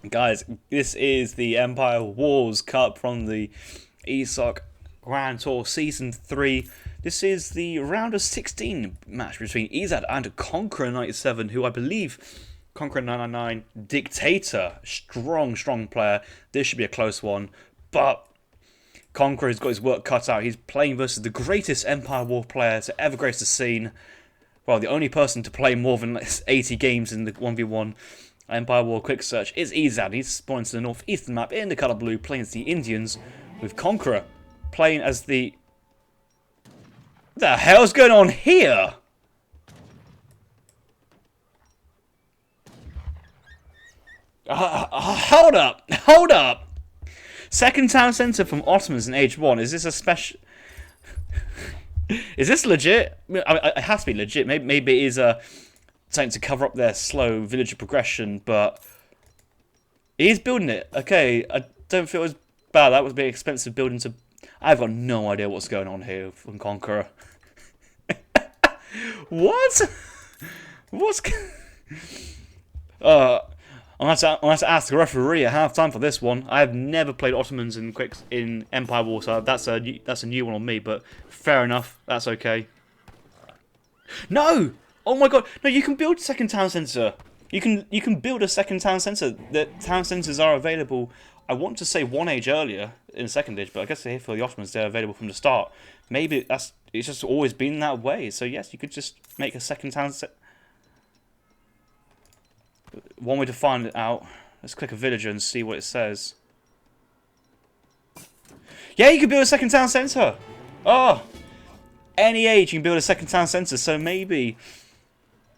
Guys, this is the Empire Wars Cup from the ESOC Grand Tour Season 3. This is the round of 16 match between Ezad and Conquerer97, who I believe Conquerer999 Dictator. Strong player. This should be a close one. But Conqueror's got his work cut out. He's playing versus the greatest Empire War player to ever grace the scene. Well, the only person to play more than 80 games in the 1v1 Empire War Quick Search is Ezad. He's spawned to the northeastern map in the colour blue, playing as the Indians, with Conqueror playing as the... What the hell's going on here? Hold up! Second town centre from Ottomans in Age 1. Is this a special... Is this legit? I mean, it has to be legit. Maybe it is something to cover up their slow villager progression, but he is building it. Okay, I don't feel as bad. That was a bit expensive building to... I've got no idea what's going on here from Conqueror. What? What's... I'm going to ask the referee at half time for this one. I have never played Ottomans in Empire War, so that's a new one on me. But fair enough, that's okay. No! Oh my god! No, you can build second town centre. You can build a second town centre. The town centres are available. I want to say one age earlier in second age, but I guess here for the Ottomans they're available from the start. Maybe it's just always been that way. So yes, you could just make a second town centre. One way to find it out. Let's click a villager and see what it says. Yeah, you can build a second town centre. Oh, any age you can build a second town centre. So maybe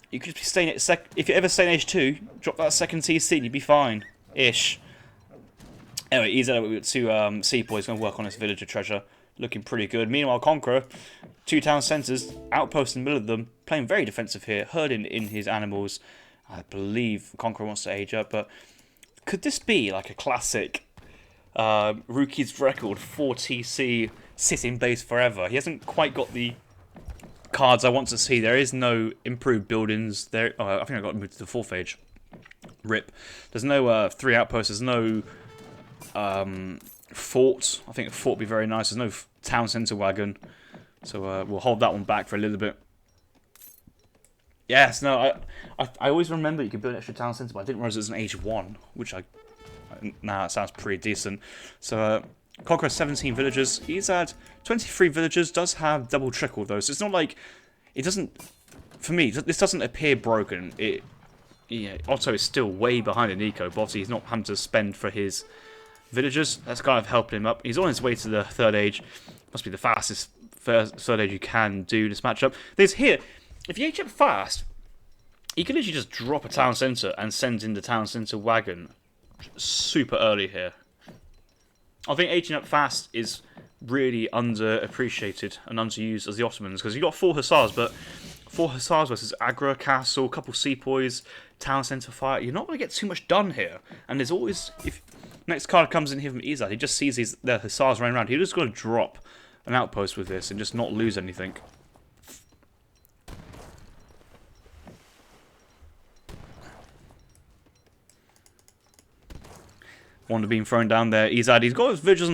you could just be staying at if you ever stay in age 2, drop that second TC and you'd be fine, ish. Anyway, he's with 2 seapoys going to work on this villager treasure, looking pretty good. Meanwhile, Conqueror, 2 town centres, outpost in the middle of them, playing very defensive here, herding in his animals. I believe Conqueror wants to age up, but could this be like a classic rookie's record 4 TC sitting base forever? He hasn't quite got the cards I want to see. There is no improved buildings. There, I think I got moved to the 4th age. RIP. There's no 3 outposts. There's no fort. I think a fort would be very nice. There's no town centre wagon, so we'll hold that one back for a little bit. Yes, no, I always remember you could build an extra town centre, but I didn't realise it was an age 1, which now it sounds pretty decent. So, Conqueror 17 villagers. He's had 23 villagers, does have double trickle though, so it's not like, it doesn't, for me, this doesn't appear broken. Otto is still way behind in eco, but obviously he's not having to spend for his villagers. That's kind of helping him up. He's on his way to the 3rd age. Must be the fastest 3rd age you can do this matchup. There's here, if you age up fast, you can literally just drop a town centre and send in the town centre wagon super early here. I think aging up fast is really underappreciated and underused as the Ottomans, because you've got 4 Hussars, but 4 Hussars versus Agra, Castle, a couple Sepoys, town centre fight, you're not going to get too much done here. And there's always, if next card comes in here from Ezad, he just sees the Hussars running around, he's just going to drop an outpost with this and just not lose anything. One being thrown down there. Ezad, he's got his villagers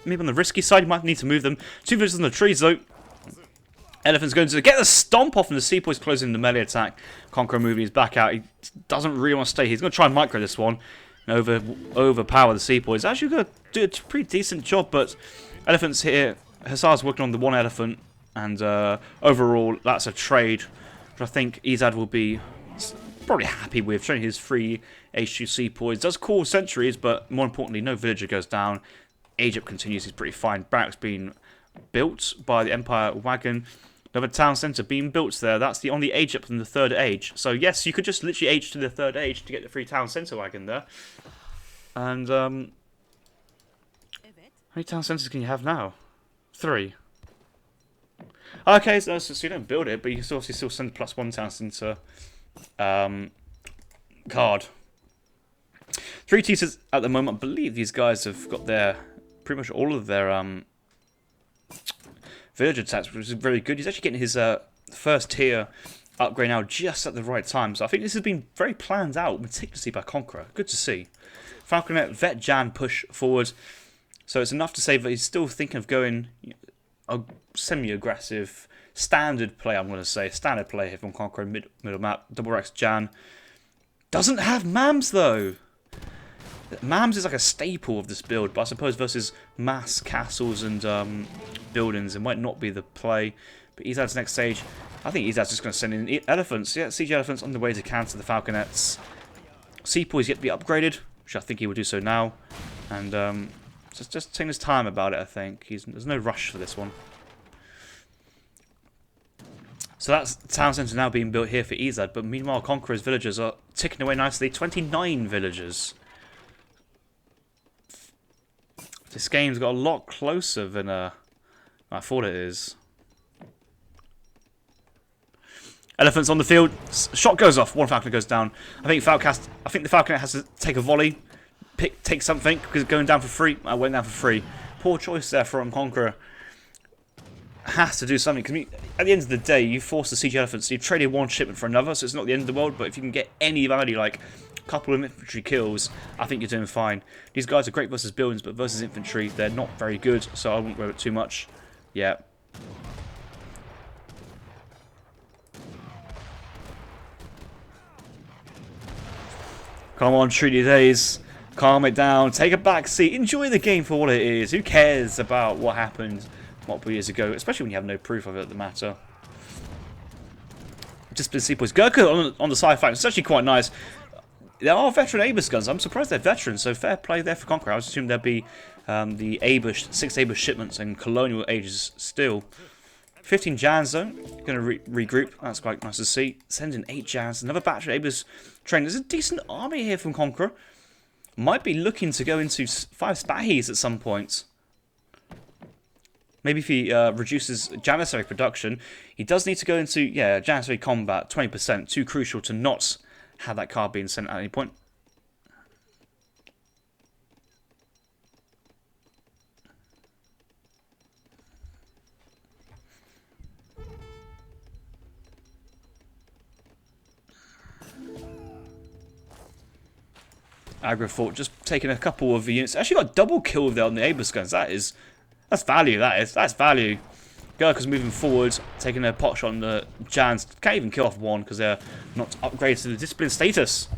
maybe on the risky side. He might need to move them. 2 villagers on the trees though. Elephant's going to get the stomp off, and the Sepoy's closing the melee attack. Conqueror moving his back out. He doesn't really want to stay. He's going to try and micro this one and overpower the Sepoys. Actually going to do a pretty decent job, but Elephant's here. Hussar's working on the 1 elephant, and overall that's a trade which I think Ezad will be probably happy with, showing his 3 H2 Sepoys. Does call sentries, but more importantly, no villager goes down. Age up continues, he's pretty fine. Barracks being built by the Empire wagon. Another town centre being built there. That's the only age up from the 3rd age. So yes, you could just literally age to the 3rd age to get the 3 town centre wagon there. And how many town centres can you have now? 3. Okay, so you don't build it, but you can obviously still send +1 town centre card. 3 teasers at the moment. I believe these guys have got pretty much all of their village attacks, which is very good. He's actually getting his first tier upgrade now just at the right time. So I think this has been very planned out meticulously by Conqueror. Good to see. Falconet, Vet Jan push forward. So it's enough to say that he's still thinking of going a semi-aggressive, standard play, I'm going to say. Standard play here from Conqueror, middle map. Double Rex Jan. Doesn't have Mams though. Mams is like a staple of this build, but I suppose versus mass castles and buildings, it might not be the play. But Ezad's next stage, I think Ezad's just going to send in elephants. Yeah, siege elephants on the way to counter the Falconets. Sepoy is yet to be upgraded, which I think he will do so now. And just taking his time about it, I think. There's no rush for this one. So that's town centre now being built here for Ezad, but meanwhile Conqueror's villagers are ticking away nicely. 29 villagers. This game's got a lot closer than I thought it is. Elephants on the field. Shot goes off. One Falconer goes down. I think the Falconer has to take a volley, take something because it's going down for free. I went down for free. Poor choice there from Conqueror. Has to do something because at the end of the day, you force the siege elephants. You've traded one shipment for another, so it's not the end of the world. But if you can get any value, like a couple of infantry kills, I think you're doing fine. These guys are great versus buildings, but versus infantry, they're not very good. So I wouldn't worry about it too much. Yeah. Come on, Treaty Days. Calm it down. Take a back seat. Enjoy the game for what it is. Who cares about what happened multiple years ago, especially when you have no proof of it, the matter. Just been Sepoys. Gurkha on the side flank. It's actually quite nice. There are veteran Abus guns. I'm surprised they're veterans, so fair play there for Conqueror. I was assuming there'd be the Abus, 6 Abus shipments in colonial ages still. 15 Jans though. Going to regroup. That's quite nice to see. Send in 8 Jans. Another batch of Abus train. There's a decent army here from Conqueror. Might be looking to go into 5 Spahis at some point. Maybe if he reduces Janissary production, he does need to go into, yeah, Janissary combat, 20%. Too crucial to not have that card being sent at any point. Aggro fort just taking a couple of units. Actually got a double kill there on the Abus guns. That's value, that's value. Gurkha's moving forward, taking a pot shot on the Jans. Can't even kill off one because they're not upgraded to the discipline status.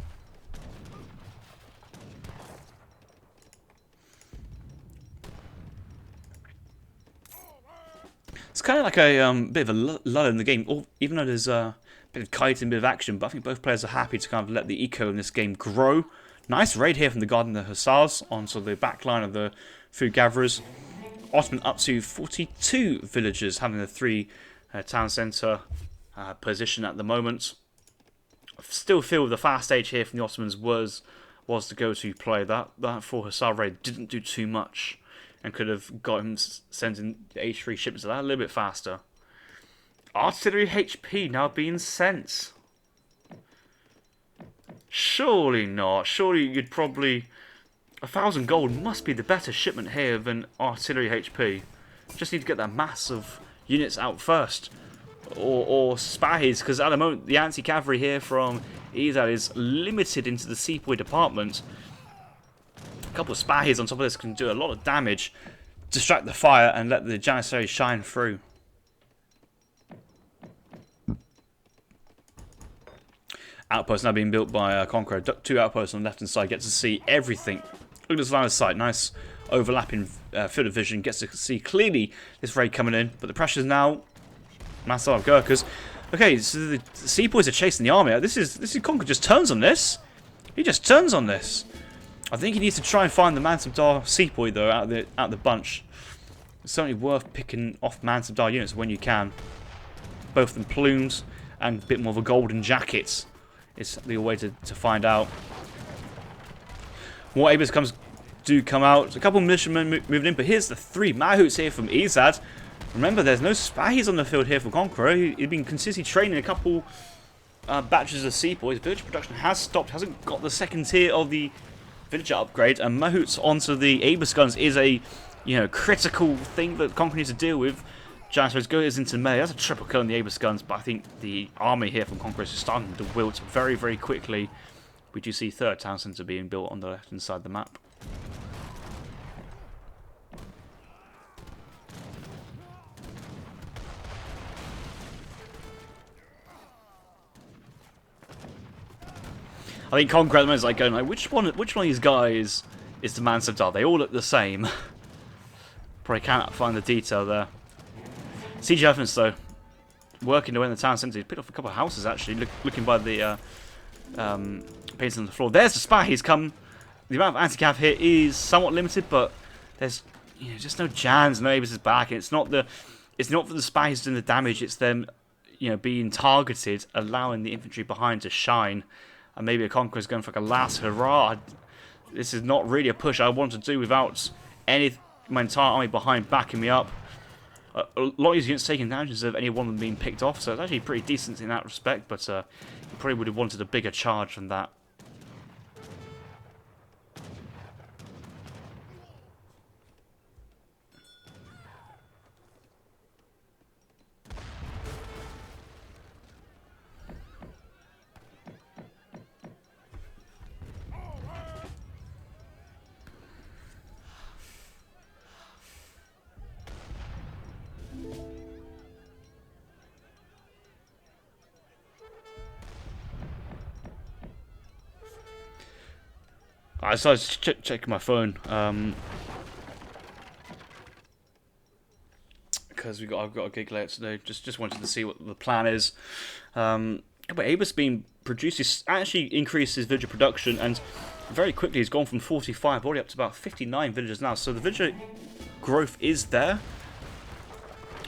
It's kind of like a bit of a lull in the game, even though there's a bit of kiting, bit of action, but I think both players are happy to kind of let the eco in this game grow. Nice raid here from the Guard and the Hussars onto the back line of the food gatherers. Ottoman up to 42 villagers, having the 3 town centre position at the moment. I still feel the fast stage here from the Ottomans was the go-to play. That 4 Hussar raid didn't do too much and could have got him sending the H3 shipments a little bit faster. Artillery HP now being sent. Surely not. Surely you'd probably... 1,000 gold must be the better shipment here than artillery HP. Just need to get that mass of units out first. Or Spahis, because at the moment the anti-cavalry here from Ezad is limited into the Sepoy department. A couple of Spahis on top of this can do a lot of damage. Distract the fire and let the Janissaries shine through. Outposts now being built by Conqueror. 2 outposts on the left hand side. Get to see everything. Look at this line of sight. Nice overlapping field of vision. Gets to see clearly this raid coming in. But the pressure's now massive of Gurkhas. Okay, so the Sepoys are chasing the army. This is Conqueror just turns on this. He just turns on this. I think he needs to try and find the Mansabdar Sepoy though out of the bunch. It's certainly worth picking off Mansabdar units when you can. Both of them plumes and a bit more of a golden jacket. It's the way to find out. More Abus do come out. A couple of militiamen moving in, but here's the 3 Mahouts here from Ezad. Remember, there's no Spahis on the field here for Conqueror. He'd been consistently training a couple batches of Sepoys. Village production has stopped, hasn't got the second tier of the villager upgrade, and Mahouts onto the Abus guns is a critical thing that Conqueror needs to deal with. Janissaries goes into melee. That's a triple kill on the Aegis guns, but I think the army here from Conqueror is starting to wilt very, very quickly. We do see third town centre being built on the left-hand side of the map. I think Conqueror at the moment is like going like, which one of these guys is the Mansabdar? They all look the same. Probably can't find the detail there. Siege elephants though, working away in the town centre. He's picked off a couple of houses actually, looking by the paintings on the floor. There's the spy. He's come. The amount of anti-cav here is somewhat limited, but there's just no Jans, no Avis is back. And it's not for the spies doing the damage. It's them, being targeted, allowing the infantry behind to shine. And maybe a Conqueror's going for like a last hurrah. This is not really a push I want to do without my entire army behind backing me up. A lot of these units taking damage instead of any one of them being picked off, so it's actually pretty decent in that respect, but you probably would have wanted a bigger charge than that. I started checking my phone because I've got a gig later today. Just wanted to see what the plan is. But Abus being produced, he's actually increased his villager production, and very quickly he's gone from 45 all the way up to about 59 villagers now. So the villager growth is there.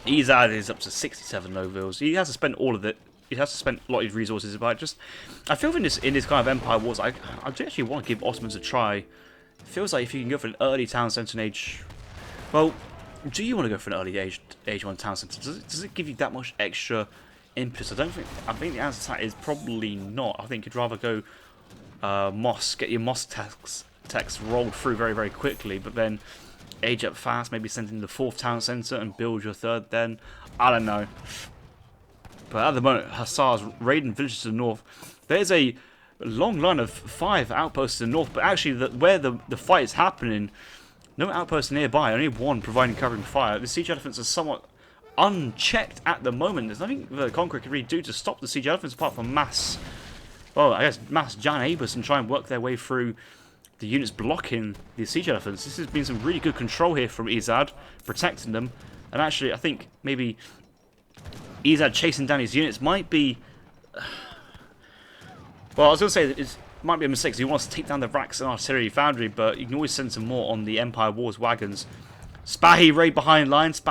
Ezad is up to 67 no vills. He has to spend all of it. He has to spend a lot of his resources, but I feel in this kind of Empire Wars, I do actually want to give Ottomans a try. It feels like if you can go for an early town centre age, well, do you want to go for an early age 1 town centre? Does it give you that much extra impetus? I think the answer to that is probably not. I think you'd rather go get your Moss techs rolled through very, very quickly, but then age up fast, maybe send in the 4th town centre and build your 3rd then. I don't know. But at the moment, Hussars raiding villages to the north. There's a long line of 5 outposts to the north, but actually where the fight is happening, no outposts nearby, only 1 providing covering fire. The siege elephants are somewhat unchecked at the moment. There's nothing the Conqueror can really do to stop the siege elephants apart from mass Jan Abus and try and work their way through the units blocking the siege elephants. This has been some really good control here from Ezad, protecting them. And actually, I think maybe Ezad chasing down his units might be... Well, I was going to say that it might be a mistake because he wants to take down the racks and artillery foundry, but you can always send some more on the Empire Wars wagons. Spahi raid behind lines.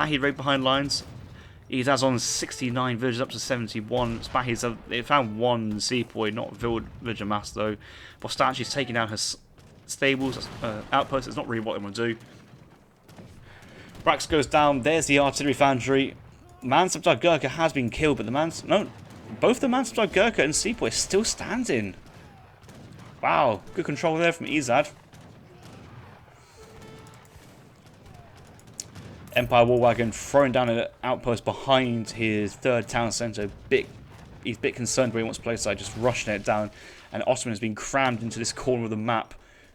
Ezad's on 69 villages up to 71. Spahi's they found 1 sepoy, not villager mass though. Bostachi's taking down her stables, outposts. It's not really what they want to do. Rax goes down. There's the artillery foundry. Mansabdar Gurkha has been killed, but both the Mansabdar Gurkha and Sepoy are still standing. Wow, good control there from Ezad. Empire War Wagon throwing down an outpost behind his 3rd town centre. He's a bit concerned where he wants to place it, just rushing it down. And Ottoman has been crammed into this corner of the map.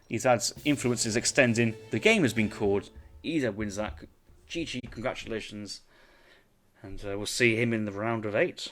Ezad's influence is extending. The game has been called. Ezad wins that. GG, congratulations. And we'll see him in the round of 8.